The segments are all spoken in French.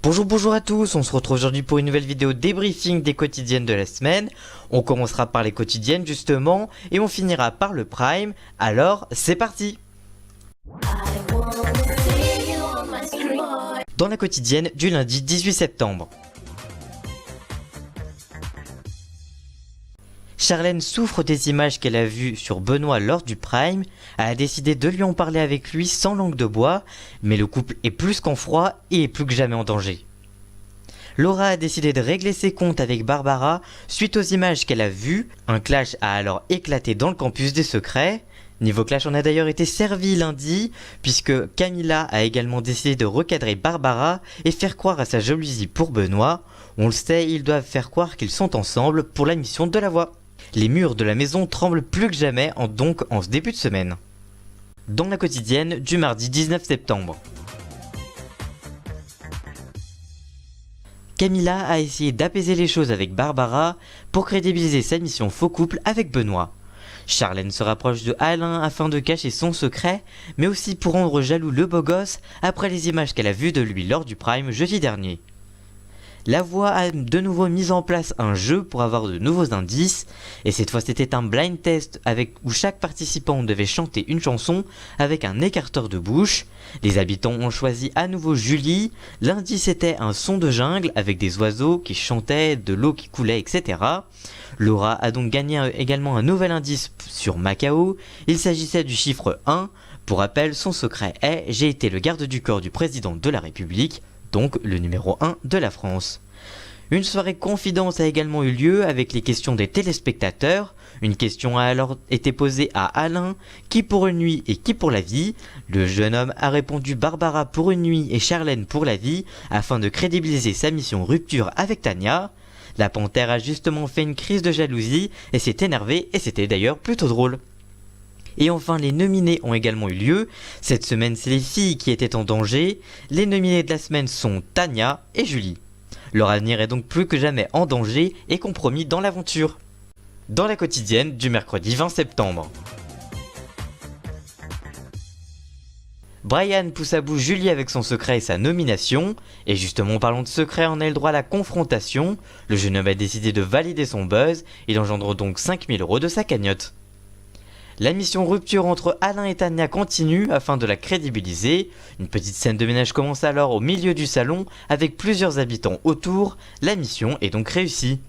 Bonjour à tous, on se retrouve aujourd'hui pour une nouvelle vidéo débriefing des quotidiennes de la semaine. On commencera par les quotidiennes justement et on finira par le prime, alors c'est parti. Dans la quotidienne du lundi 18 septembre. Charlène souffre des images qu'elle a vues sur Benoît lors du prime, elle a décidé de lui en parler avec lui sans langue de bois, mais le couple est plus qu'en froid et est plus que jamais en danger. Laura a décidé de régler ses comptes avec Barbara suite aux images qu'elle a vues, un clash a alors éclaté dans le campus des secrets. Niveau clash, on a d'ailleurs été servi lundi, puisque Camilla a également décidé de recadrer Barbara et faire croire à sa jalousie pour Benoît. On le sait, ils doivent faire croire qu'ils sont ensemble pour la mission de la voix. Les murs de la maison tremblent plus que jamais donc en ce début de semaine. Dans la quotidienne du mardi 19 septembre. Camilla a essayé d'apaiser les choses avec Barbara pour crédibiliser sa mission faux couple avec Benoît. Charlène se rapproche de Alain afin de cacher son secret, mais aussi pour rendre jaloux le beau gosse après les images qu'elle a vues de lui lors du prime jeudi dernier. La voix a de nouveau mis en place un jeu pour avoir de nouveaux indices, et cette fois c'était un blind test où chaque participant devait chanter une chanson avec un écarteur de bouche. Les habitants ont choisi à nouveau Julie. L'indice était un son de jungle avec des oiseaux qui chantaient, de l'eau qui coulait, etc. Laura a donc gagné également un nouvel indice sur Macao. Il s'agissait du chiffre 1. Pour rappel, son secret est « J'ai été le garde du corps du président de la République », donc le numéro 1 de la France. Une soirée confidence a également eu lieu avec les questions des téléspectateurs. Une question a alors été posée à Alain, qui pour une nuit et qui pour la vie. Le jeune homme a répondu Barbara pour une nuit et Charlène pour la vie, afin de crédibiliser sa mission rupture avec Tania. La panthère a justement fait une crise de jalousie et s'est énervée, et c'était d'ailleurs plutôt drôle. Et enfin, les nominés ont également eu lieu. Cette semaine, c'est les filles qui étaient en danger. Les nominés de la semaine sont Tania et Julie. Leur avenir est donc plus que jamais en danger et compromis dans l'aventure. Dans la quotidienne du mercredi 20 septembre. Brian pousse à bout Julie avec son secret et sa nomination. Et justement, en parlant de secret, on a le droit à la confrontation. Le jeune homme a décidé de valider son buzz. Il engendre donc 5000 € de sa cagnotte. La mission rupture entre Alain et Tania continue afin de la crédibiliser. Une petite scène de ménage commence alors au milieu du salon avec plusieurs habitants autour. La mission est donc réussie.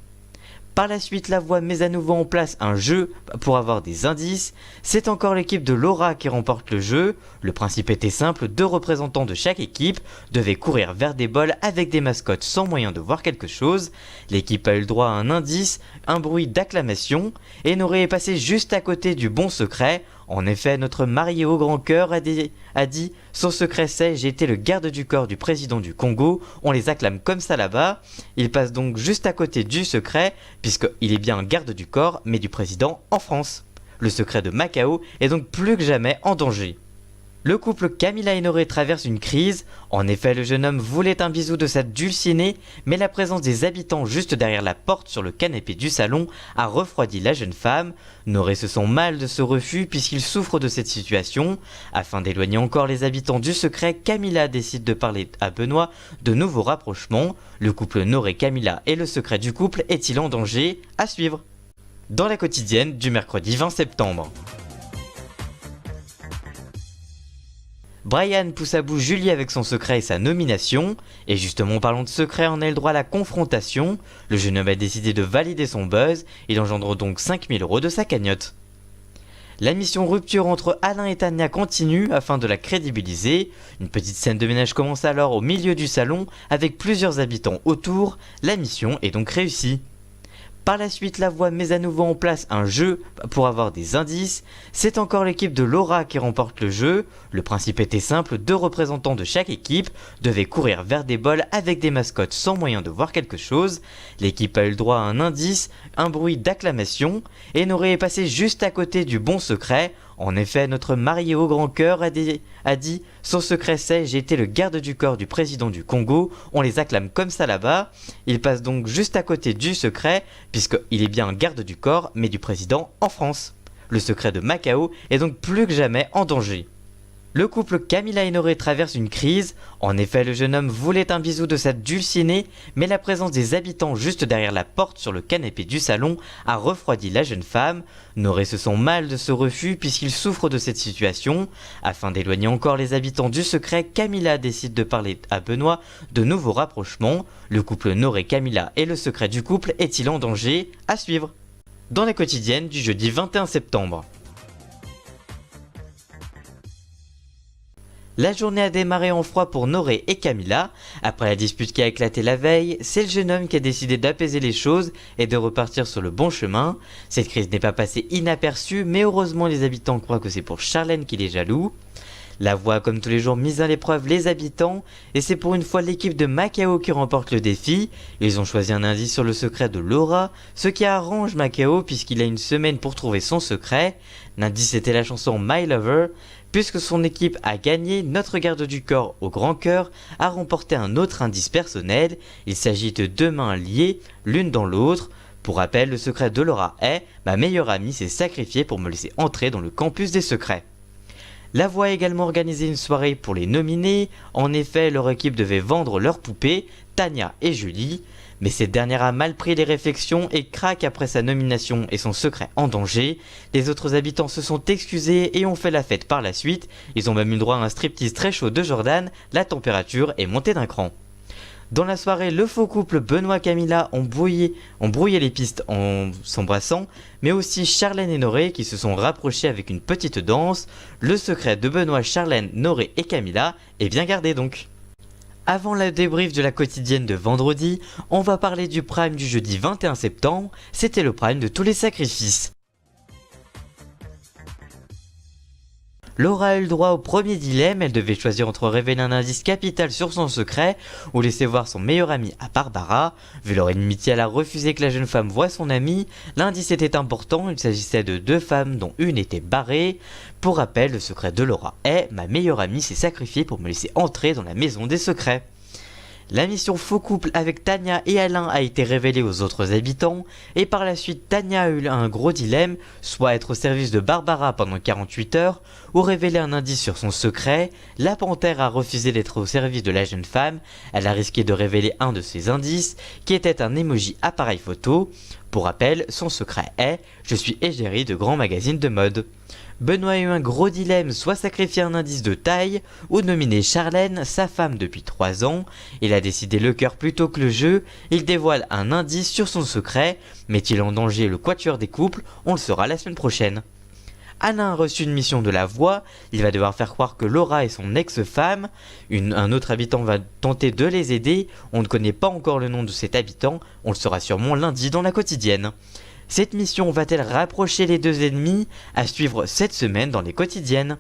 Par la suite, la voix met à nouveau en place un jeu pour avoir des indices. C'est encore l'équipe de Laura qui remporte le jeu. Le principe était simple, 2 représentants de chaque équipe devaient courir vers des bols avec des mascottes sans moyen de voir quelque chose. L'équipe a eu le droit à un indice, un bruit d'acclamation, et Noré est passé juste à côté du bon secret. En effet, notre marié au grand cœur a dit « Son secret c'est, j'ai été le garde du corps du président du Congo, on les acclame comme ça là-bas ». Il passe donc juste à côté du secret, puisqu'il est bien un garde du corps, mais du président en France. Le secret de Macao est donc plus que jamais en danger. Le couple Camilla et Noré traverse une crise. En effet, le jeune homme voulait un bisou de sa dulcinée, mais la présence des habitants juste derrière la porte sur le canapé du salon a refroidi la jeune femme. Noré se sent mal de ce refus puisqu'il souffre de cette situation. Afin d'éloigner encore les habitants du secret, Camilla décide de parler à Benoît de nouveaux rapprochements. Le couple Noré-Camilla et le secret du couple est-il en danger? À suivre. Dans la quotidienne du mercredi 20 septembre. Brian pousse à bout Julie avec son secret et sa nomination. Et justement, en parlant de secret, on a le droit à la confrontation. Le jeune homme a décidé de valider son buzz. Il engendre donc 5000 € de sa cagnotte. La mission rupture entre Alain et Tania continue afin de la crédibiliser. Une petite scène de ménage commence alors au milieu du salon avec plusieurs habitants autour. La mission est donc réussie. Par la suite, la voix met à nouveau en place un jeu pour avoir des indices. C'est encore l'équipe de Laura qui remporte le jeu. Le principe était simple, 2 représentants de chaque équipe devaient courir vers des bols avec des mascottes sans moyen de voir quelque chose. L'équipe a eu le droit à un indice, un bruit d'acclamation, et Noré est passé juste à côté du bon secret. En effet, notre marié au grand cœur a dit « Son secret c'est, j'ai été le garde du corps du président du Congo, on les acclame comme ça là-bas ». Il passe donc juste à côté du secret, puisqu'il est bien un garde du corps, mais du président en France. Le secret de Macao est donc plus que jamais en danger. Le couple Camilla et Noré traverse une crise. En effet, le jeune homme voulait un bisou de sa dulcinée, mais la présence des habitants juste derrière la porte sur le canapé du salon a refroidi la jeune femme. Noré se sent mal de ce refus puisqu'il souffre de cette situation. Afin d'éloigner encore les habitants du secret, Camilla décide de parler à Benoît de nouveaux rapprochements. Le couple Noré-Camilla et le secret du couple est-il en danger? À suivre. Dans la quotidienne du jeudi 21 septembre. La journée a démarré en froid pour Noré et Camilla. Après la dispute qui a éclaté la veille, c'est le jeune homme qui a décidé d'apaiser les choses et de repartir sur le bon chemin. Cette crise n'est pas passée inaperçue, mais heureusement les habitants croient que c'est pour Charlène qu'il est jaloux. La voix a comme tous les jours mise à l'épreuve les habitants, et c'est pour une fois l'équipe de Macao qui remporte le défi. Ils ont choisi un indice sur le secret de Laura, ce qui arrange Macao puisqu'il a une semaine pour trouver son secret. L'indice était la chanson My Lover. Puisque son équipe a gagné, notre garde du corps au grand cœur a remporté un autre indice personnel. Il s'agit de deux mains liées l'une dans l'autre. Pour rappel, le secret de Laura est « Ma meilleure amie s'est sacrifiée pour me laisser entrer dans le campus des secrets ». La Voix a également organisé une soirée pour les nominés. En effet, leur équipe devait vendre leurs poupées, Tania et Julie. Mais cette dernière a mal pris les réflexions et craque après sa nomination et son secret en danger. Les autres habitants se sont excusés et ont fait la fête par la suite. Ils ont même eu droit à un striptease très chaud de Jordan, la température est montée d'un cran. Dans la soirée, le faux couple Benoît-Camilla ont brouillé les pistes en s'embrassant, mais aussi Charlène et Noré qui se sont rapprochés avec une petite danse. Le secret de Benoît, Charlène, Noré et Camilla est bien gardé donc. Avant le débrief de la quotidienne de vendredi, on va parler du prime du jeudi 21 septembre, c'était le prime de tous les sacrifices. Laura a eu le droit au premier dilemme, elle devait choisir entre révéler un indice capital sur son secret ou laisser voir son meilleur ami à Barbara. Vu leur inimitié, elle a refusé que la jeune femme voie son ami. L'indice était important, il s'agissait de deux femmes dont une était barrée. Pour rappel, le secret de Laura est « Ma meilleure amie s'est sacrifiée pour me laisser entrer dans la maison des secrets ». La mission faux couple avec Tania et Alain a été révélée aux autres habitants et par la suite Tania a eu un gros dilemme, soit être au service de Barbara pendant 48 heures ou révéler un indice sur son secret. La panthère a refusé d'être au service de la jeune femme, elle a risqué de révéler un de ses indices qui était un emoji appareil photo. Pour rappel, son secret est « Je suis égérie de grands magazines de mode ». Benoît a eu un gros dilemme, soit sacrifier un indice de taille, ou nominer Charlène, sa femme depuis 3 ans. Il a décidé le cœur plutôt que le jeu, il dévoile un indice sur son secret. Met-il en danger le quatuor des couples? On le saura la semaine prochaine. Alain a reçu une mission de la Voix, il va devoir faire croire que Laura est son ex-femme. Un autre habitant va tenter de les aider, on ne connaît pas encore le nom de cet habitant, on le saura sûrement lundi dans la quotidienne. Cette mission va-t-elle rapprocher les deux ennemis? À suivre cette semaine dans les quotidiennes.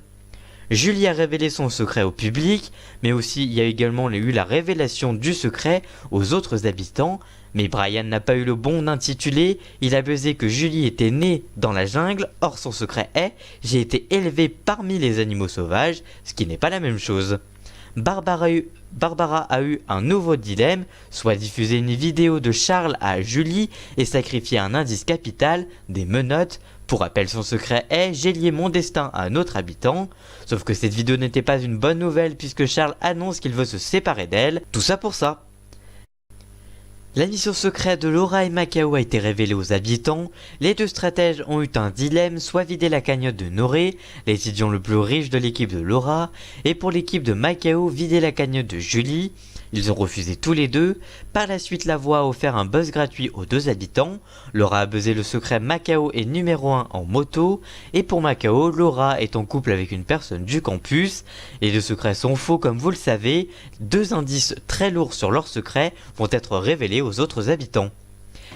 Julie a révélé son secret au public, mais aussi il y a également eu la révélation du secret aux autres habitants. Mais Brian n'a pas eu le bon intitulé, il a buzzé que Julie était née dans la jungle, or son secret est « J'ai été élevée parmi les animaux sauvages », ce qui n'est pas la même chose. Barbara a eu un nouveau dilemme, soit diffuser une vidéo de Charles à Julie et sacrifier un indice capital, des menottes. Pour rappel, son secret est « J'ai lié mon destin à un autre habitant ». Sauf que cette vidéo n'était pas une bonne nouvelle puisque Charles annonce qu'il veut se séparer d'elle, tout ça pour ça. La mission secrète de Laura et Macao a été révélée aux habitants. Les deux stratèges ont eu un dilemme, soit vider la cagnotte de Noré, l'étudiant le plus riche de l'équipe de Laura, et pour l'équipe de Macao, vider la cagnotte de Julie. Ils ont refusé tous les deux. Par la suite, la Voix a offert un buzz gratuit aux deux habitants. Laura a buzzé le secret Macao est numéro 1 en moto. Et pour Macao, Laura est en couple avec une personne du campus. Les deux secrets sont faux comme vous le savez. Deux indices très lourds sur leur secret vont être révélés aux autres habitants.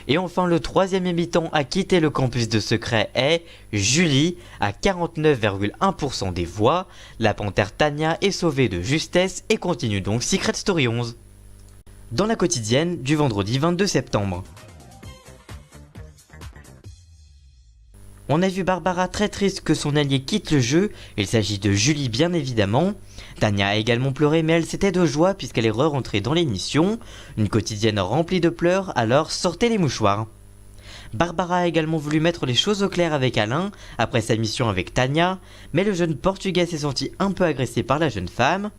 Et enfin, le troisième habitant à quitter le campus de secret est Julie, à 49,1% des voix. La panthère Tania est sauvée de justesse et continue donc Secret Story 11. Dans la quotidienne du vendredi 22 septembre. On a vu Barbara très triste que son allié quitte le jeu, il s'agit de Julie bien évidemment. Tania a également pleuré mais elle s'était de joie puisqu'elle est re-rentrée dans l'émission. Une quotidienne remplie de pleurs, alors sortez les mouchoirs. Barbara a également voulu mettre les choses au clair avec Alain, après sa mission avec Tania, mais le jeune portugais s'est senti un peu agressé par la jeune femme.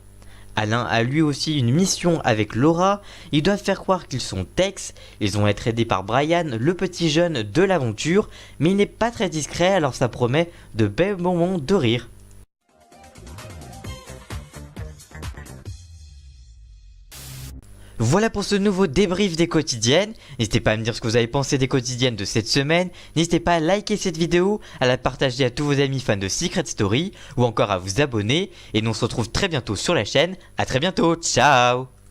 Alain a lui aussi une mission avec Laura, ils doivent faire croire qu'ils sont ex, ils vont être aidés par Brian, le petit jeune de l'aventure, mais il n'est pas très discret alors ça promet de belles moments de rire. Voilà pour ce nouveau débrief des quotidiennes. N'hésitez pas à me dire ce que vous avez pensé des quotidiennes de cette semaine. N'hésitez pas à liker cette vidéo, à la partager à tous vos amis fans de Secret Story ou encore à vous abonner. Et nous on se retrouve très bientôt sur la chaîne. A très bientôt, ciao!